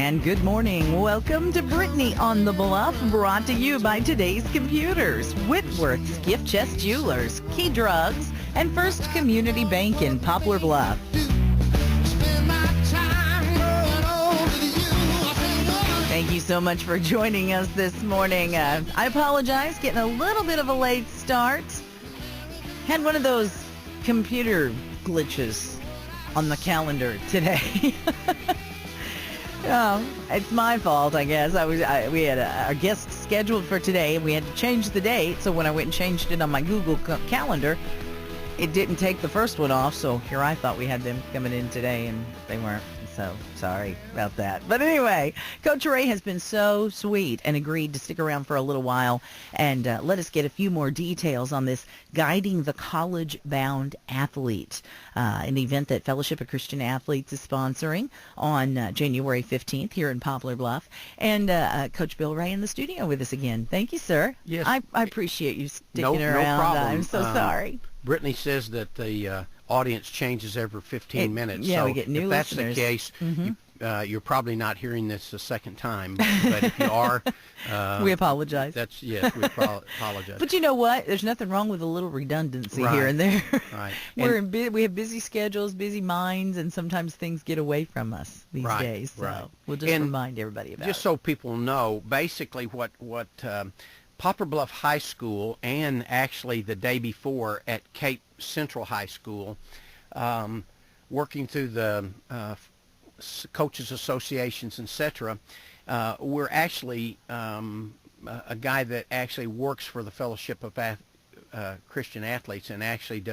And good morning. Welcome to Brittney on the Bluff, brought to you by Today's Computers, Whitworth's Gift Chest Jewelers, Key Drugs, and First Community Bank in Poplar Bluff. Thank you so much for joining us this morning. I apologize, getting a little bit of a late start. Had one of those computer glitches on the calendar today. Oh, it's my fault, I guess. We had our guest scheduled for today, and we had to change the date. So when I went and changed it on my Google calendar, it didn't take the first one off. So here I thought we had them coming in today, and they weren't. So sorry about that. But anyway, Coach Ray has been so sweet and agreed to stick around for a little while and let us get a few more details on this Guiding the College-Bound Athlete, an event that Fellowship of Christian Athletes is sponsoring on January 15th here in Poplar Bluff. And Coach Bill Ray in the studio with us again. Thank you, sir. Yes. I appreciate you sticking around. No problem. I'm so sorry. Brittney says that the audience changes every 15 minutes. Yeah, so we get new if that's listeners. the case, you're probably not hearing this a second time. But if you are, we apologize. Yes, we apologize. But you know what? There's nothing wrong with a little redundancy Right. here and there. Right. We have busy schedules, busy minds, and sometimes things get away from us these Right, days. So right. we'll just remind everybody about just it. so people know, basically what Poplar Bluff High School and actually the day before at Cape Central High School, working through the coaches associations, etc. We're actually a guy that actually works for the Fellowship of Christian Athletes and actually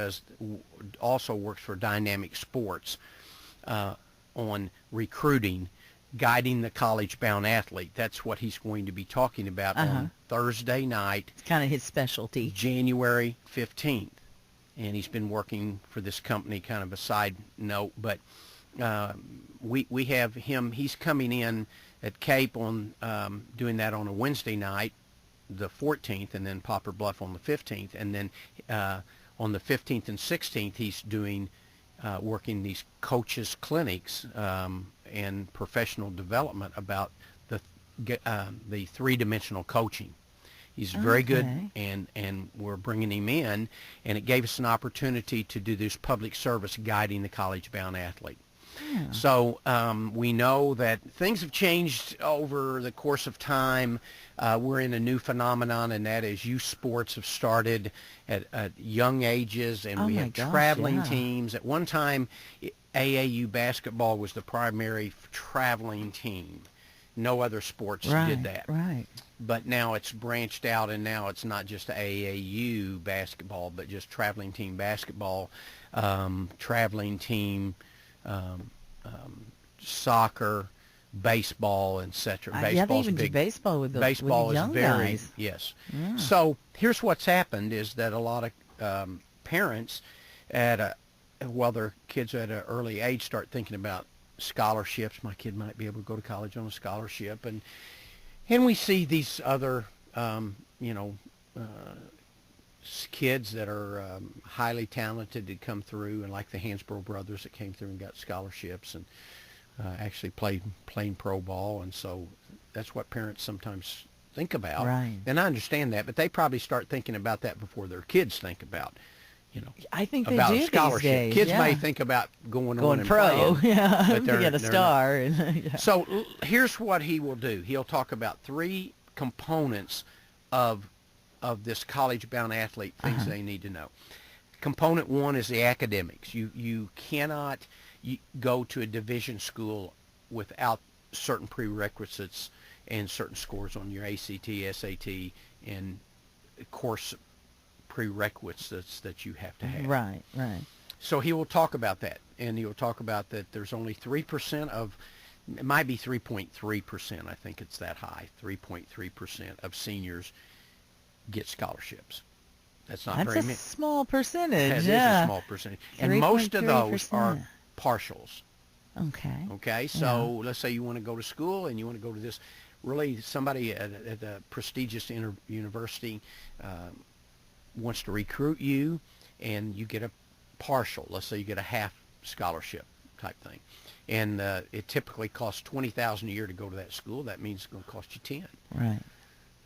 also works for Dynamic Sports on recruiting, guiding the college-bound athlete. That's what he's going to be talking about on Thursday night. It's kind of his specialty. January 15th. And he's been working for this company, kind of a side note. But we have him. He's coming in at Cape on doing that on a Wednesday night, the 14th, and then Poplar Bluff on the 15th. And then on the 15th and 16th, he's doing working these coaches clinics and professional development about the three-dimensional coaching. He's very good, and we're bringing him in, and it gave us an opportunity to do this public service guiding the college-bound athlete. Yeah. So we know that things have changed over the course of time. We're in a new phenomenon, and that is youth sports have started at young ages, and we have traveling teams. At one time, AAU basketball was the primary traveling team. No other sports did that. Right. But now it's branched out, and now it's not just AAU basketball, but just traveling team basketball, traveling team soccer, baseball, etc. Baseball's even big. Do baseball with baseball with the young is very guys. yes. Yeah. So here's what's happened: is that a lot of parents while their kids at an early age start thinking about scholarships. My kid might be able to go to college on a scholarship, and we see these other, kids that are highly talented that come through, and like the Hansborough brothers that came through and got scholarships and actually playing pro ball. And so that's what parents sometimes think about. Right. And I understand that, but they probably start thinking about that before their kids think about, I think they about do a scholarship. these days. Kids yeah. may think about going on and pro, playing, yeah, but to get a they're star. So here's what he will do. He'll talk about three components of this college-bound athlete, things they need to know. Component one is the academics. You cannot go to a division school without certain prerequisites and certain scores on your ACT, SAT, and course prerequisites that you have to have. Right. So he will talk about that, and he will talk about that there's only 3% of, it might be 3.3%, I think it's that high, 3.3% of seniors get scholarships. That's not very many. That's a small percentage. That is a small percentage. And most of those are partials. Okay, so let's say you want to go to school and you want to go to this, really somebody at a prestigious university wants to recruit you, and you get a partial. Let's say you get a half scholarship. type thing. And it typically costs $20,000 a year to go to that school. That means it's going to cost you 10. Right.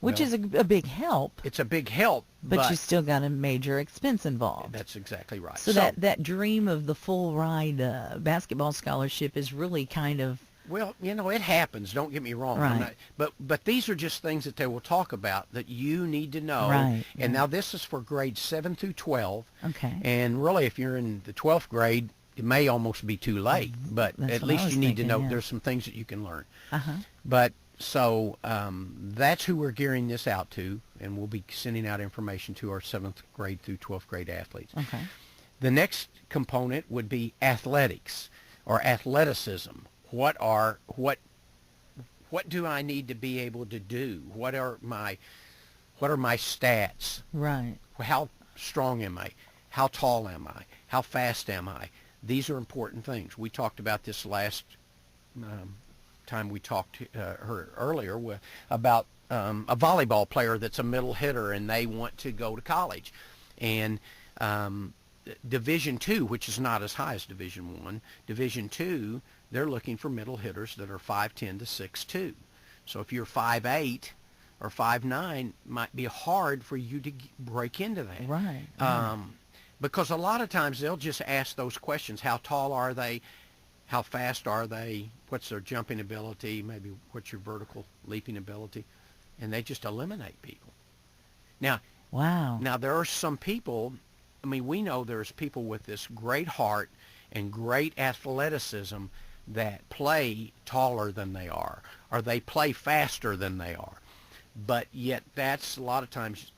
Which Well, is a big help. It's a big help, but you still got a major expense involved. That's exactly right. So that dream of the full ride basketball scholarship is really kind of... Well, it happens. Don't get me wrong. Right. But these are just things that they will talk about that you need to know. Right. And now this is for grades 7 through 12. Okay. And really, if you're in the 12th grade, it may almost be too late. But That's at what I least was you need to thinking, know yeah. there's some things that you can learn. Uh-huh. But so that's who we're gearing this out to, and we'll be sending out information to our 7th grade through 12th grade athletes. Okay. The next component would be athletics or athleticism. What do I need to be able to do? What are my stats? Right. How strong am I? How tall am I? How fast am I? These are important things. We talked about this last time we talked to her earlier about a volleyball player that's a middle hitter and they want to go to college. And Division II, which is not as high as Division I, Division II, they're looking for middle hitters that are 5'10" to 6'2". So if you're 5'8" or 5'9", might be hard for you to break into that. Right. Because a lot of times they'll just ask those questions. How tall are they? How fast are they? What's their jumping ability? Maybe what's your vertical leaping ability? And they just eliminate people. Now, wow. Now there are some people, we know there's people with this great heart and great athleticism that play taller than they are, or they play faster than they are. But yet that's a lot of times,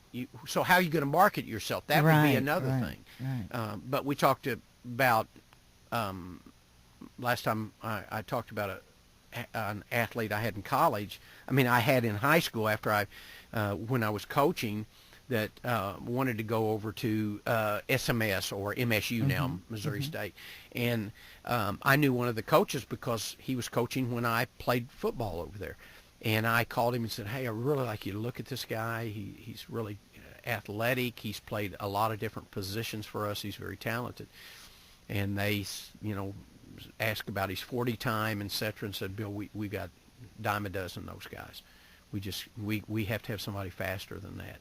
so how are you going to market yourself? That would be another thing. Right. But we talked about, last time I talked about an athlete I had in college. I had in high school after when I was coaching, that wanted to go over to SMS or MSU now, Missouri State. And I knew one of the coaches because he was coaching when I played football over there. And I called him and said, hey, I really like you to look at this guy. He's really athletic. He's played a lot of different positions for us. He's very talented. And they, asked about his 40 time, et cetera, and said, Bill, we got dime a dozen of those guys. We have to have somebody faster than that.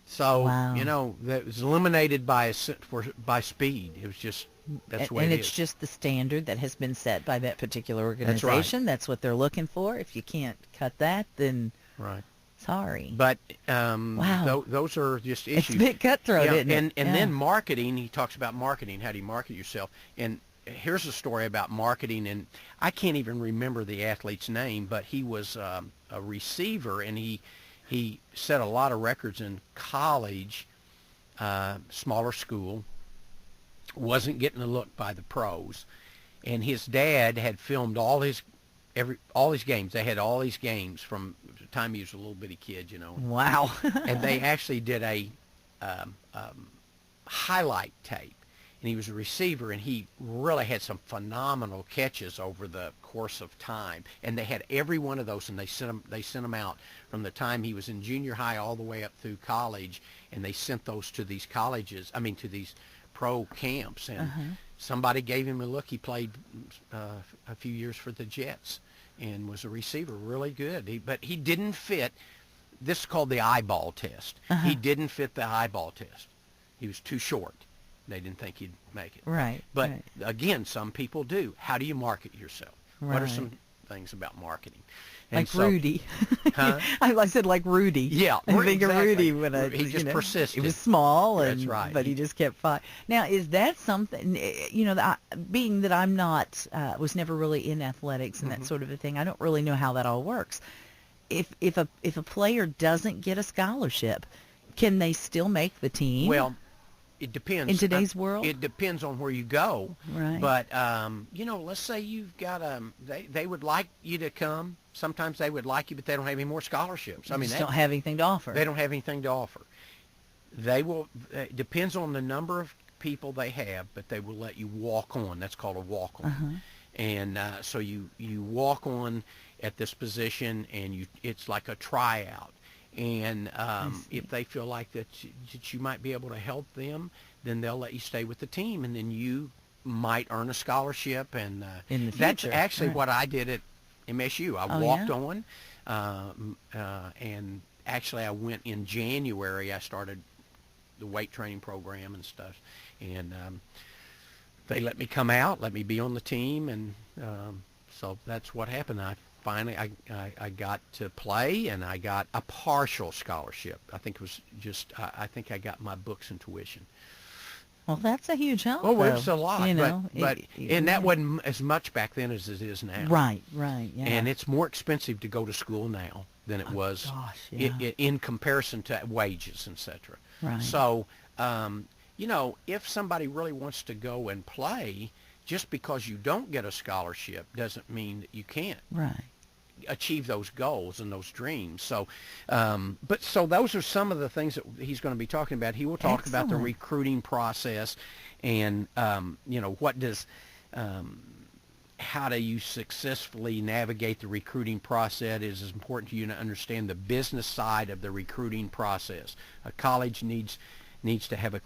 So, wow. That was eliminated by speed. It was just, that's the way and it it's is. just the standard that has been set by that particular organization. Right. That's what they're looking for. If you can't cut that, then right. Sorry. But wow. Those are just issues. It's a bit cutthroat, isn't it? And then marketing, he talks about marketing. How do you market yourself? And here's a story about marketing, and I can't even remember the athlete's name, but he was a receiver, and he set a lot of records in college, smaller school, wasn't getting a look by the pros, and his dad had filmed all his games. They had all these games from the time he was a little bitty kid, Wow. And they actually did a highlight tape. And he was a receiver, and he really had some phenomenal catches over the course of time. And they had every one of those, and they sent them out from the time he was in junior high all the way up through college. And they sent those to these colleges, to these pro camps. And somebody gave him a look. He played a few years for the Jets and was a receiver, really good. But he didn't fit. This is called the eyeball test. He didn't fit the eyeball test. He was too short. They didn't think he'd make it. Right. But right. again, some people do. How do you market yourself? Right. What are some things about marketing? And like Rudy. Huh? I said like Rudy. Yeah. I think of Rudy when he just persisted. He was small, and that's right. But he just kept fighting. Now, is that something? Being that I'm not, was never really in athletics and that sort of a thing. I don't really know how that all works. If a player doesn't get a scholarship, can they still make the team? Well, it depends. In today's world? It depends on where you go. Right. But, let's say you've got they would like you to come. Sometimes they would like you, but they don't have any more scholarships. They don't have anything to offer. They don't have anything to offer. They will, it depends on the number of people they have, but they will let you walk on. That's called a walk-on. And so you walk on at this position, and it's like a tryout. And if they feel like that you might be able to help them, then they'll let you stay with the team, and then you might earn a scholarship, and In the that's future, actually right. what I did at MSU. I Oh, walked yeah? on, and actually I went in January. I started the weight training program and stuff, and they let me come out, let me be on the team, and so that's what happened. I got to play, and I got a partial scholarship. I think it was just I think I got my books and tuition. Well, that's a huge help, Oh, it though. was a lot, You know, but and that yeah. wasn't as much back then as it is now. Right, right, yeah. And it's more expensive to go to school now than it Oh, was gosh, yeah. in comparison to wages, etc. Right. So, if somebody really wants to go and play, just because you don't get a scholarship doesn't mean that you can't Right. achieve those goals and those dreams. So, so those are some of the things that he's going to be talking about. He will talk about the Excellent. recruiting process, and what does how do you successfully navigate the recruiting process. It is important to you to understand the business side of the recruiting process. A college needs to have a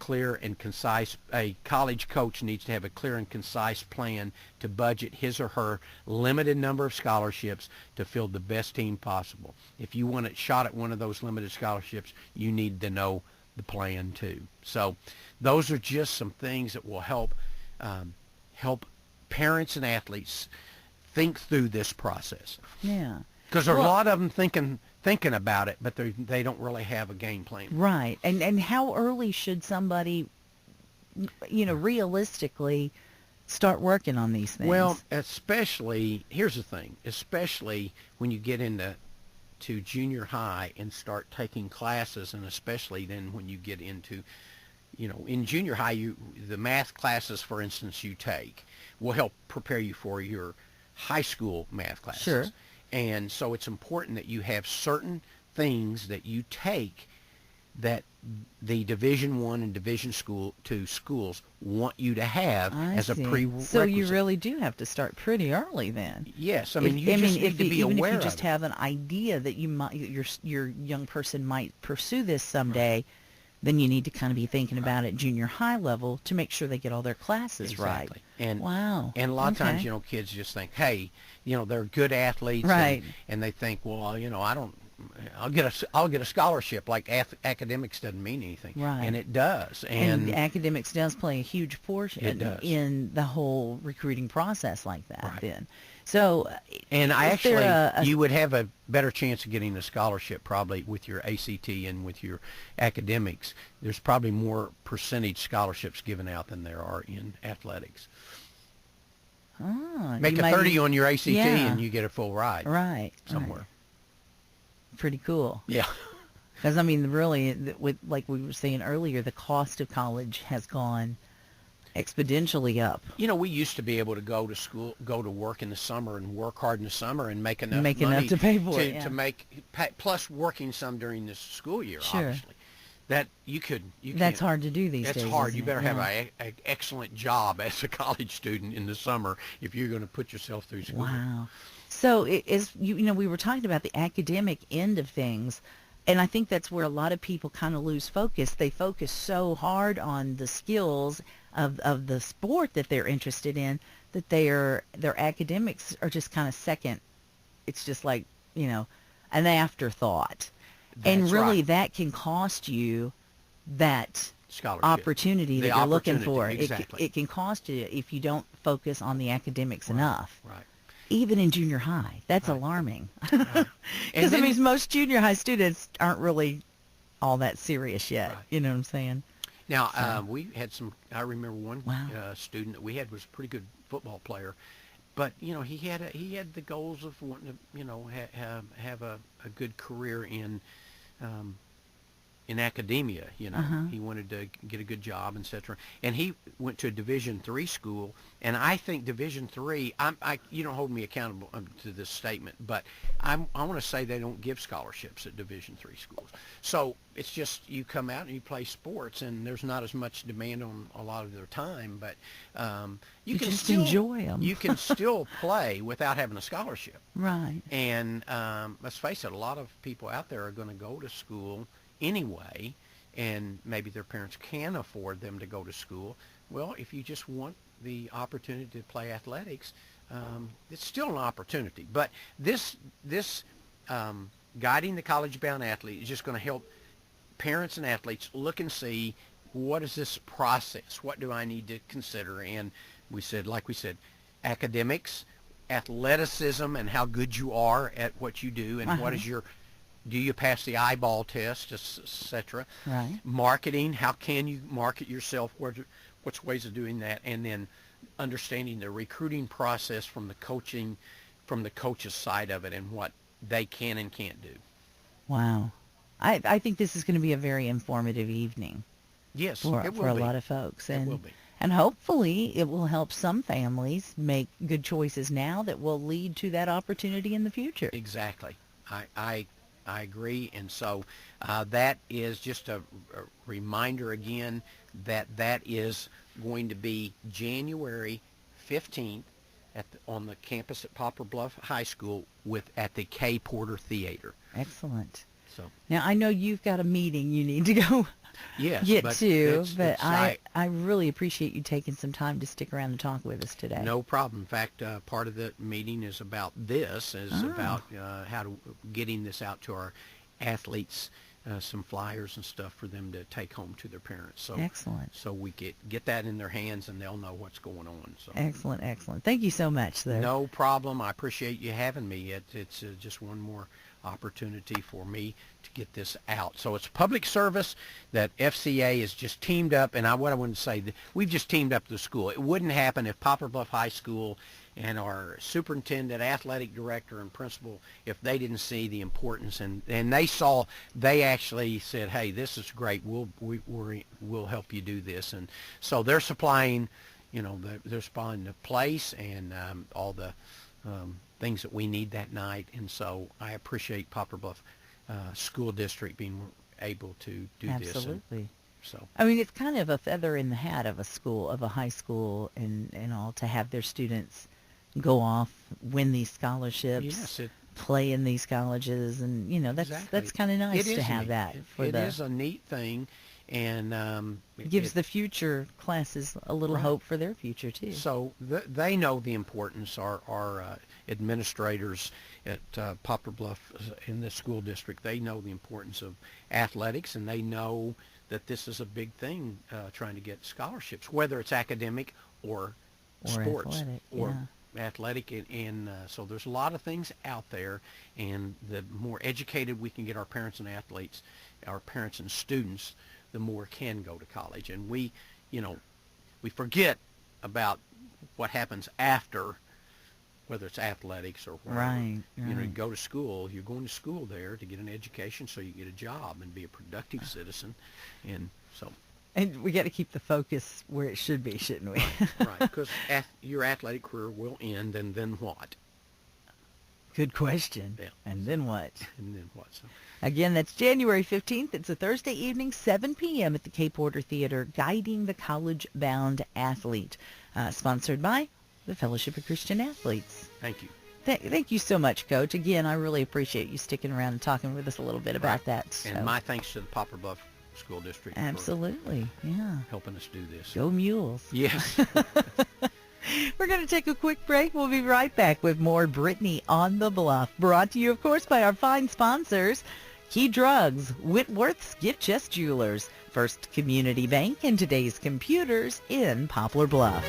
college coach needs to have a clear and concise plan to budget his or her limited number of scholarships to field the best team possible. If you want a shot at one of those limited scholarships, you need to know the plan too. So those are just some things that will help parents and athletes think through this process. Yeah. Because there are a lot of them thinking about it, but they don't really have a game plan. Right. And how early should somebody, realistically start working on these things? Well, here's the thing, especially when you get into junior high and start taking classes, and especially then when you get into, in junior high, the math classes, for instance, you take will help prepare you for your high school math classes. Sure. And so it's important that you have certain things that you take that the Division I and Division II schools want you to have as a prerequisite. So you really do have to start pretty early then. Yes, I mean, you just need to be even aware if you of just it. have an idea that your young person might pursue this someday, then you need to kind of be thinking about it junior high level to make sure they get all their classes right. Exactly. And wow. And a lot of Okay. times, kids just think, hey, they're good athletes, Right. and they think, well, I'll get a scholarship. Like academics doesn't mean anything, Right. and it does. And academics does play a huge portion It does. in the whole recruiting process like that. Right. Then, so And is there you would have a better chance of getting a scholarship probably with your ACT and with your academics. There's probably more percentage scholarships given out than there are in athletics. Make you a 30 on your ACT Yeah. and you get a full ride right somewhere. right. Pretty cool. Yeah. Because I mean, really, with like we were saying earlier, the cost of college has gone exponentially up. We used to be able to go to work in the summer and work hard in the summer and make enough Make money enough to pay for it, yeah. plus working some during the school year, Sure. obviously. That you That's can't- hard to do these days. That's hard. isn't You it? better have Yeah. an excellent job as a college student in the summer if you're going to put yourself through school. Wow. So it is, we were talking about the academic end of things, and I think that's where a lot of people kind of lose focus. They focus so hard on the skills of the sport that they're interested in that their academics are just kind of second. It's just like, an afterthought. And That's really right. that can cost you that Scholarship. opportunity that The you're looking opportunity, for. exactly. It can cost you if you don't focus on the academics enough. Right. Even in junior high. That's Right. alarming. And Because, then- most junior high students aren't really all that serious yet. Right. You know what I'm saying? Now, we had I remember one Wow. student that we had was a pretty good football player, but, he had the goals of wanting to, have a good career in academia. He wanted to get a good job, etc. And he went to a Division III school, and I think Division III. You don't hold me accountable to this statement, but I want to say they don't give scholarships at Division III schools. So it's just you come out and you play sports, and there's not as much demand on a lot of their time, but you can just still enjoy 'em. You can still play without having a scholarship. Right. And let's face it, a lot of people out there are going to go to school anyway and maybe their parents can afford them to go to school. Well, if you just want the opportunity to play athletics, it's still an opportunity. But this guiding the college-bound athlete is just going to help parents and athletes look and see, what is this process? What do I need to consider? And like we said, academics, athleticism, and how good you are at what you do, and what is do you pass the eyeball test, etc. Right. Marketing, how can you market yourself? What's ways of doing that? And then understanding the recruiting process from the coach's side of it, and what they can and can't do. Wow. I think this is going to be a very informative evening. Yes, for it will be. A lot of folks. It will be. And hopefully it will help some families make good choices now that will lead to that opportunity in the future. Exactly. I agree. And so that is just a reminder again that is going to be January 15th on the campus at Poplar Bluff High School at the K. Porter Theater. Excellent. So now I know you've got a meeting you need to go yes, get but to, but I really appreciate you taking some time to stick around and talk with us today. No problem. In fact, part of the meeting is about about how to getting this out to our athletes, some flyers and stuff for them to take home to their parents. So excellent. So we get that in their hands, and they'll know what's going on. So excellent. Thank you so much, sir. No problem. I appreciate you having me. It's just one more opportunity for me to get this out. So it's public service that FCA is just teamed up, and what I want to say, we've just teamed up the school. It wouldn't happen if Poplar Bluff High School and our superintendent, athletic director, and principal, if they didn't see the importance, and they actually said, hey, this is great, we'll help you do this. And so they're supplying, they're supplying the place and all the things that we need that night. And so I appreciate Poplar Bluff School District being able to do this. Absolutely. So I mean, it's kind of a feather in the hat of a high school, and all, to have their students go off, win these scholarships, yes, play in these colleges, and that's kind of nice to have that. It is a neat thing, and it gives the future classes a little hope for their future too. So they know the importance. Our administrators at Poplar Bluff in the school district, they know the importance of athletics, and they know that this is a big thing, trying to get scholarships, whether it's academic or sports athletic, athletic, and so there's a lot of things out there, and the more educated we can get our parents and athletes, our parents and students, the more can go to college. And we forget about what happens after, whether it's athletics or whatever. Right. You go to school, you're going to school there to get an education so you get a job and be a productive citizen. And so... And we got to keep the focus where it should be, shouldn't we? Right, because your athletic career will end, and then what? Good question. Yeah. And then what? And then what? So. Again, that's January 15th. It's a Thursday evening, 7 p.m. at the K. Porter Theater, Guiding the College-Bound Athlete, sponsored by the Fellowship of Christian Athletes. Thank you. Thank you so much, Coach. Again, I really appreciate you sticking around and talking with us a little bit about that. So. And my thanks to the Poplar Bluff School District. Absolutely, for helping us do this. Go Mules. Yes. We're going to take a quick break. We'll be right back with more Brittney on the Bluff. Brought to you, of course, by our fine sponsors, Key Drugs, Whitworth's Gift Chest Jewelers, First Community Bank, and Today's Computers in Poplar Bluff.